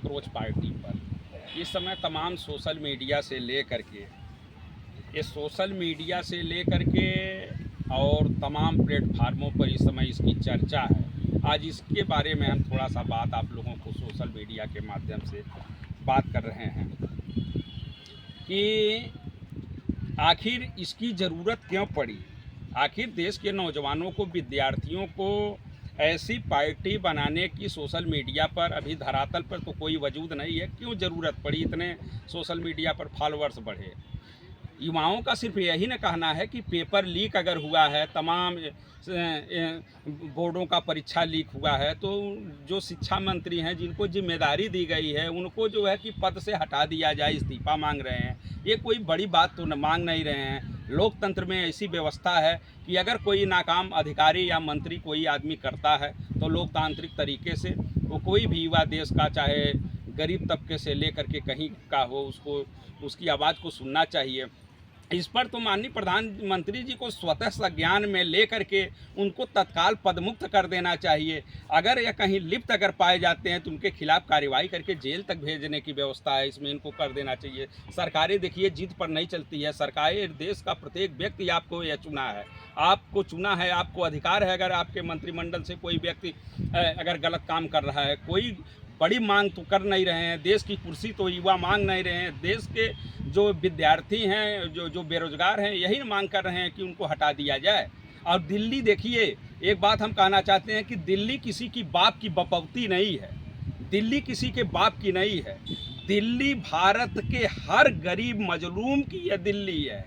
Cockroach party पर इस समय तमाम सोशल मीडिया से ले करके और तमाम प्लेटफार्मों पर इस समय इसकी चर्चा है। आज इसके बारे में हम थोड़ा सा बात आप लोगों को सोशल मीडिया के माध्यम से बात कर रहे हैं कि आखिर इसकी ज़रूरत क्यों पड़ी। आखिर देश के नौजवानों को, विद्यार्थियों को ऐसी पार्टी बनाने की सोशल मीडिया पर अभी धरातल पर तो कोई वजूद नहीं है। क्यों ज़रूरत पड़ी इतने सोशल मीडिया पर फॉलोअर्स बढ़े। युवाओं का सिर्फ यही न कहना है कि पेपर लीक अगर हुआ है, तमाम बोर्डों का परीक्षा लीक हुआ है, तो जो शिक्षा मंत्री हैं जिनको जिम्मेदारी दी गई है उनको जो है कि पद से हटा दिया जाए, इस्तीफा मांग रहे हैं। ये कोई बड़ी बात तो मांग नहीं रहे हैं। लोकतंत्र में ऐसी व्यवस्था है कि अगर कोई नाकाम अधिकारी या मंत्री कोई आदमी करता है तो लोकतांत्रिक तरीके से वो कोई भी युवा देश का, चाहे गरीब तबके से लेकर के कहीं का हो, उसको उसकी आवाज़ को सुनना चाहिए। इस पर तो माननीय प्रधानमंत्री जी को स्वतः संज्ञान में लेकर के उनको तत्काल पदमुक्त कर देना चाहिए। अगर यह कहीं लिप्त अगर पाए जाते हैं तो उनके खिलाफ कार्रवाई करके जेल तक भेजने की व्यवस्था है, इसमें इनको कर देना चाहिए। सरकारें देखिए जिद पर नहीं चलती है। सरकारें, देश का प्रत्येक व्यक्ति आपको यह चुना है, आपको अधिकार है। अगर आपके मंत्रिमंडल से कोई व्यक्ति अगर गलत काम कर रहा है, कोई बड़ी मांग तो कर नहीं रहे हैं, देश की कुर्सी तो युवा मांग नहीं रहे हैं, देश के जो विद्यार्थी हैं, जो बेरोजगार हैं, यही मांग कर रहे हैं कि उनको हटा दिया जाए। और दिल्ली देखिए, एक बात हम कहना चाहते हैं कि दिल्ली किसी की बाप की बपौती नहीं है, दिल्ली किसी के बाप की नहीं है। दिल्ली भारत के हर गरीब मजलूम की यह दिल्ली है।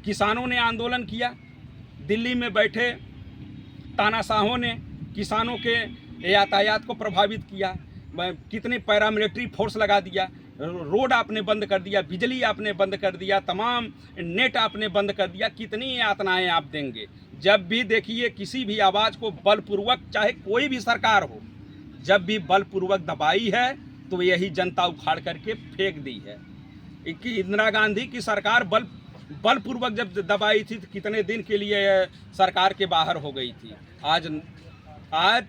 किसानों ने आंदोलन किया, दिल्ली में बैठे तानाशाहों ने किसानों के यातायात को प्रभावित किया, कितने पैरामिलिट्री फोर्स लगा दिया, रोड आपने बंद कर दिया, बिजली आपने बंद कर दिया, तमाम नेट आपने बंद कर दिया। कितनी यातनाएं आप देंगे। जब भी देखिए किसी भी आवाज़ को बलपूर्वक, चाहे कोई भी सरकार हो, जब भी बलपूर्वक दबाई है तो यही जनता उखाड़ करके फेंक दी है। कि इंदिरा गांधी की सरकार बलपूर्वक जब दबाई थी तो कितने दिन के लिए सरकार के बाहर हो गई थी। आज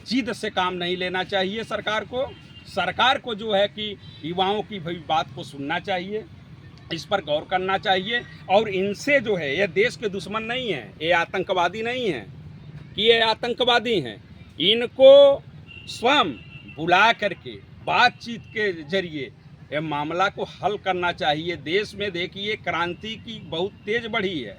जिद से काम नहीं लेना चाहिए। सरकार को जो है कि युवाओं की भाई बात को सुनना चाहिए, इस पर गौर करना चाहिए। और इनसे जो है, ये देश के दुश्मन नहीं हैं, ये आतंकवादी नहीं हैं कि ये आतंकवादी हैं। इनको स्वयं बुला करके बातचीत के जरिए ये मामला को हल करना चाहिए। देश में देखिए क्रांति की बहुत तेज बढ़ी है।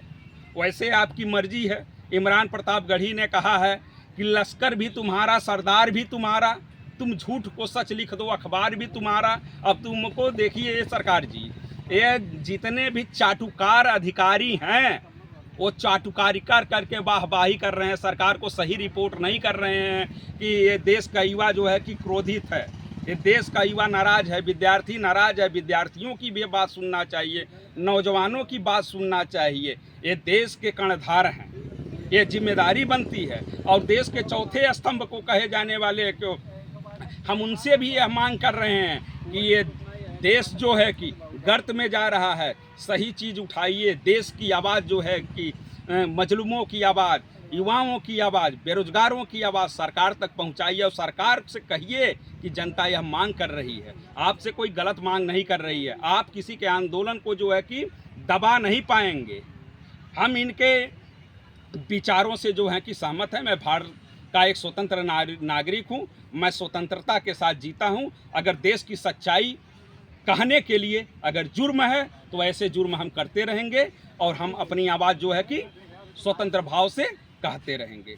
वैसे आपकी मर्जी है। इमरान प्रताप गढ़ी ने कहा है कि लश्कर भी तुम्हारा, सरदार भी तुम्हारा, तुम झूठ को सच लिख दो, अखबार भी तुम्हारा। अब तुमको देखिए ये सरकार जी, ये जितने भी चाटुकार अधिकारी हैं वो चाटुकारी करके वाहवाही कर रहे हैं, सरकार को सही रिपोर्ट नहीं कर रहे हैं कि ये देश का युवा जो है कि क्रोधित है, ये देश का युवा नाराज है, विद्यार्थी नाराज है। विद्यार्थियों की भी बात सुनना चाहिए, नौजवानों की बात सुनना चाहिए। ये देश के कर्णधार हैं, ये जिम्मेदारी बनती है। और देश के चौथे स्तंभ को कहे जाने वाले क्यों, हम उनसे भी यह मांग कर रहे हैं कि ये देश जो है कि गर्त में जा रहा है, सही चीज़ उठाइए। देश की आवाज़ जो है कि मजलूमों की आवाज़, युवाओं की आवाज़, बेरोजगारों की आवाज़ सरकार तक पहुंचाइए। और सरकार से कहिए कि जनता यह मांग कर रही है, आपसे कोई गलत मांग नहीं कर रही है। आप किसी के आंदोलन को जो है कि दबा नहीं पाएंगे। हम इनके विचारों से जो है कि सहमत है। मैं भारत का एक स्वतंत्र नागरिक हूँ, मैं स्वतंत्रता के साथ जीता हूँ। अगर देश की सच्चाई कहने के लिए अगर जुर्म है तो ऐसे जुर्म हम करते रहेंगे और हम अपनी आवाज़ जो है कि स्वतंत्र भाव से कहते रहेंगे।